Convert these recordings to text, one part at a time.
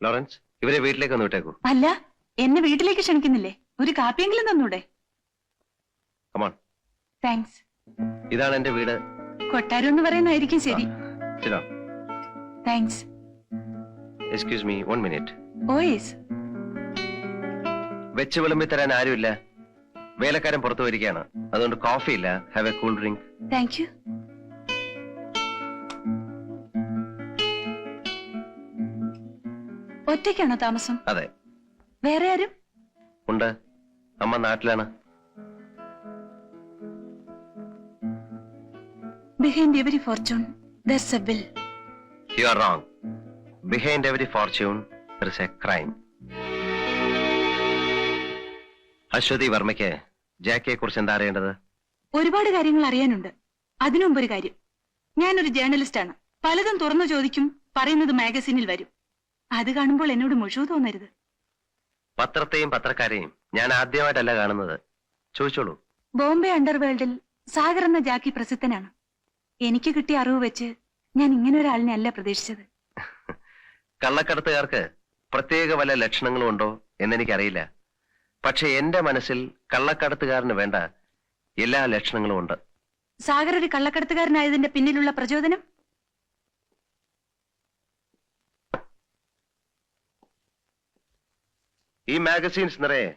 Lawrence, ഇവരെ വീട്ടിലേക്ക് ഒന്ന് വിട്ടേക്കൂ. അല്ല, എന്നെ വീട്ടിലേക്ക് ക്ഷണിക്കുന്നില്ലേ? ഒരു കാപ്പിയെങ്കിലും തന്നൂടെ? കമോൺ. താങ്ക്സ്. ഇതാണ് എന്റെ വീട്. കൊട്ടാരം എന്ന് പറയുന്നതായിരിക്കും ശരി. Thanks. Excuse me, 1 minute. Oh yes. വെച്ച് വിളമ്പി തരാൻ ആരുമില്ല. വേലക്കാരൻ പുറത്തു വരികയാണ്. അതുകൊണ്ട് കോഫി ഇല്ല. Have a cool drink. Thank you. ഒറ്റയ്ക്കാണോ താമസം? അതെ. വേറെ ആരും? ഉണ്ട്. അമ്മ നാട്ടിലാണ്. Behind every fortune, there's a will. You are wrong. Behind every fortune, there is a crime. Aswathy വർമ്മയ്ക്ക് ജാക്കിയെ കുറിച്ച് എന്താ അറിയേണ്ടത്? ഒരുപാട് കാര്യങ്ങൾ അറിയാനുണ്ട്. അതിനുമുമ്പ് ഒരു കാര്യം, ഞാനൊരു ജേർണലിസ്റ്റ് ആണ്. പലതും തുറന്നു ചോദിക്കും, പറയുന്നത് മാഗസീനിൽ വരും. അത് കാണുമ്പോൾ എന്നോട് മുഴുവൻ തോന്നരുത്. പത്രത്തെയും പത്രക്കാരെയും ഞാൻ ആദ്യമായിട്ടല്ല കാണുന്നത്. ചോദിച്ചോളൂ. ബോംബെ അണ്ടർവേൾഡിൽ സാഗർ എന്ന ജാക്കി പ്രസിദ്ധനാണ്. എനിക്ക് കിട്ടിയ അറിവ് വെച്ച് ഞാൻ ഇങ്ങനെ ഒരാളിനെ അല്ല പ്രതീക്ഷിച്ചത്. കള്ളക്കടത്തുകാർക്ക് പ്രത്യേക വല്ല ലക്ഷണങ്ങളും ഉണ്ടോ എന്നെനിക്കറിയില്ല. പക്ഷെ എന്റെ മനസ്സിൽ കള്ളക്കടത്തുകാരന് വേണ്ട എല്ലാ ലക്ഷണങ്ങളും ഉണ്ട്. സാഗർ ഒരു കള്ളക്കടത്തുകാരനായതിന്റെ പിന്നിലുള്ള പ്രചോദനം? ഈ മാഗസീൻസ് നിറയെ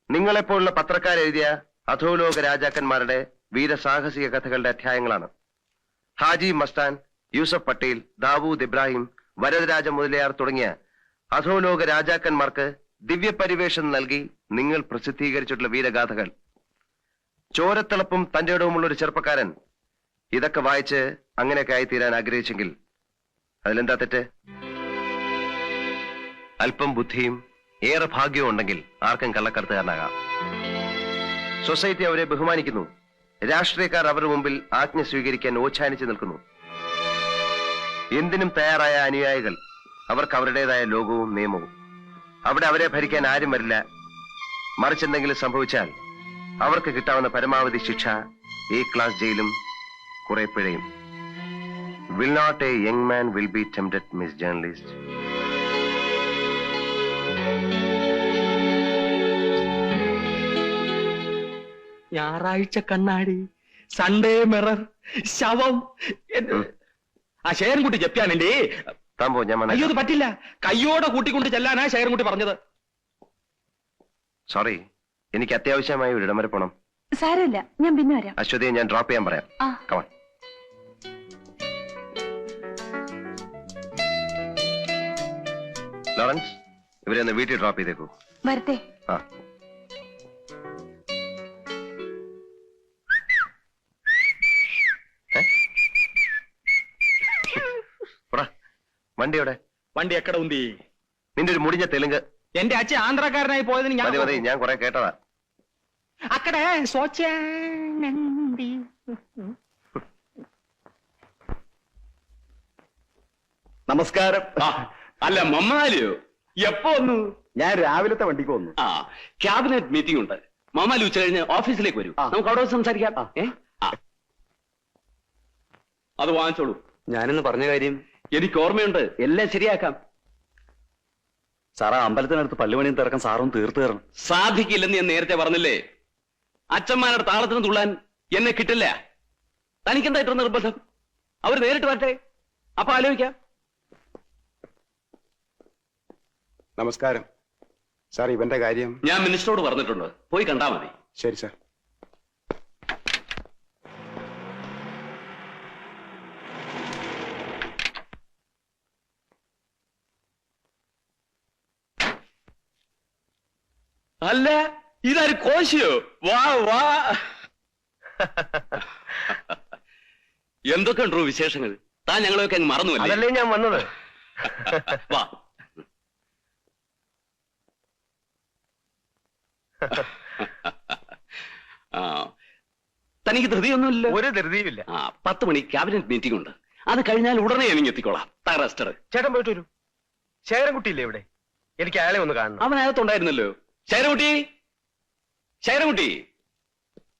നിങ്ങളെപ്പോലുള്ള പത്രക്കാരെഴുതിയ അധോലോക രാജാക്കന്മാരുടെ വീരസാഹസിക കഥകളുടെ അധ്യായങ്ങളാണ്. ഹാജി മസ്താൻ, യൂസഫ് പട്ടേൽ, ദാവൂദ് ഇബ്രാഹിം, വരദരാജ മുതലിയാർ തുടങ്ങിയ അധോലോക രാജാക്കന്മാർക്ക് ദിവ്യപരിവേഷം നൽകി നിങ്ങൾ പ്രസിദ്ധീകരിച്ചിട്ടുള്ള വീരഗാഥകൾ. ചോരത്തിളപ്പും തന്റെ ഇടവുമുള്ള ഒരു ചെറുപ്പക്കാരൻ ഇതൊക്കെ വായിച്ച് അങ്ങനെയൊക്കെ ആയിത്തീരാൻ ആഗ്രഹിച്ചെങ്കിൽ അതിലെന്താ തെറ്റ്? അല്പം ബുദ്ധിയും ഏറെ ഭാഗ്യവും ഉണ്ടെങ്കിൽ ആർക്കും കള്ളക്കടത്തുകാരനാകാം. സൊസൈറ്റി അവരെ ബഹുമാനിക്കുന്നു. രാഷ്ട്രീയക്കാർ അവരുടെ മുമ്പിൽ ആജ്ഞ സ്വീകരിക്കാൻ ഓച്ഛാനിച്ചു നിൽക്കുന്നു. എന്തിനും തയ്യാറായ അനുയായികൾ. അവർക്ക് അവരുടേതായ ലോകവും നിയമവും. അവിടെ അവരെ ഭരിക്കാൻ ആരും വരില്ല. മറിച്ചെന്തെങ്കിലും സംഭവിച്ചാൽ അവർക്ക് കിട്ടാവുന്ന പരമാവധി ശിക്ഷ A ക്ലാസ് ജയിലും കുറെ പിഴയും. Will not a young man will be tempted, Miss Journalist? ഞായറാഴ്ച കണ്ണാടി, സൺഡേ മിറർ, ശവം. ആ ശേരൻകുട്ടി ജപ്തിയാണെന്റെ. അയ്യോ അത് പറ്റില്ല, കയ്യോടെ കൂട്ടിക്കൊണ്ട് ചെല്ലാനാ ശേരൻകുട്ടി പറഞ്ഞത്. സോറി, എനിക്ക് അത്യാവശ്യമായി ഒരിടം വരെ പോണം. സാരമില്ല, ഞാൻ പിന്നെ വരാം. അശ്വതിയെ ഞാൻ ഡ്രോപ്പ് ചെയ്യാൻ പറയാം. കമോൺ. ലോറൻസ്, ഇവരെ ഒന്ന് വീട്ടിൽ ഡ്രോപ്പ് ചെയ്തേക്കൂ. വരട്ടെ. ആ. വണ്ടിയോടെ? വണ്ടി എക്കട ഉന്തി? നിന്റെ ഒരു മുടിഞ്ഞ തെലുങ്ക്. എന്റെ അച്ഛൻ ആന്ധ്രക്കാരനായി പോയതിന് ഞാൻ കുറെ കേട്ടതാ. അക്കടെ നമസ്കാരം. അല്ല മമ്മാലിയോ എപ്പോ വന്നു? ഞാൻ രാവിലത്തെ വണ്ടിക്ക് വന്നു. ആ, ക്യാബിനറ്റ് മീറ്റിംഗ് ഉണ്ട്. മമ്മാലി ഉച്ച കഴിഞ്ഞ് ഓഫീസിലേക്ക് വരൂ. നമുക്ക് അവിടെ സംസാരിക്കാം. അത് വാങ്ങിച്ചോളൂ. ഞാനെന്ന് പറഞ്ഞ കാര്യം എനിക്ക് ഓർമ്മയുണ്ട്. എല്ലാം ശരിയാക്കാം. സാറാ, അമ്പലത്തിനടുത്ത് പള്ളിമണിയും തിറക്കാൻ സാറും തീർത്തു തരണം. സാധിക്കില്ലെന്ന് ഞാൻ നേരത്തെ പറഞ്ഞില്ലേ. അച്ഛന്മാരുടെ താളത്തിന് തുള്ളാൻ എന്നെ കിട്ടില്ല. തനിക്കെന്തായിട്ട് നിർബന്ധം? അവർ നേരിട്ട് വരട്ടെ, അപ്പൊ ആലോചിക്കാം. നമസ്കാരം സാർ. ഇവന്റെ കാര്യം ഞാൻ മിനിസ്റ്ററോട് പറഞ്ഞിട്ടുണ്ട്. പോയി കണ്ടാ മതി. ശരി സാർ. അല്ല, ഇതാര് കോശിയോ? വാ വാ. എന്തൊക്കെ ഉണ്ടോ വിശേഷങ്ങൾ? താൻ ഞങ്ങളൊക്കെ അങ്ങ് മറന്നുവല്ലേ? അതല്ലേ ഞാൻ വന്നത്. വാ. തനിക്ക് ധൃതിയൊന്നുമില്ല? ഒരു ധൃതിയുമില്ല. 10 മണി ക്യാബിനറ്റ് മീറ്റിംഗ് ഉണ്ട്. അത് കഴിഞ്ഞാൽ ഉടനെ എനിക്ക് എത്തിക്കോളാം. റെസ്റ്റർ. ചേട്ടൻ പോയിട്ട് വരൂ. ശേഖരൻകുട്ടിയില്ലേ ഇവിടെ? എനിക്ക് അയാളെ ഒന്ന് കാണണം. അവൻ അകത്തുണ്ടായിരുന്നല്ലോ. ശേഖരൻകുട്ടി, ശേഖരൻകുട്ടി.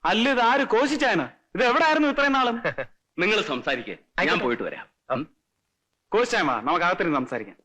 അല്ല, ഇത് ആര്? കോശിച്ചാണ്. ഇത് എവിടെ ആയിരുന്നു ഇത്രയും നാളും? നിങ്ങൾ സംസാരിക്കേ, ഞാൻ പോയിട്ട് വരാം. കോശിച്ചായ നമുക്ക് അകത്തിരുന്ന് സംസാരിക്കാം.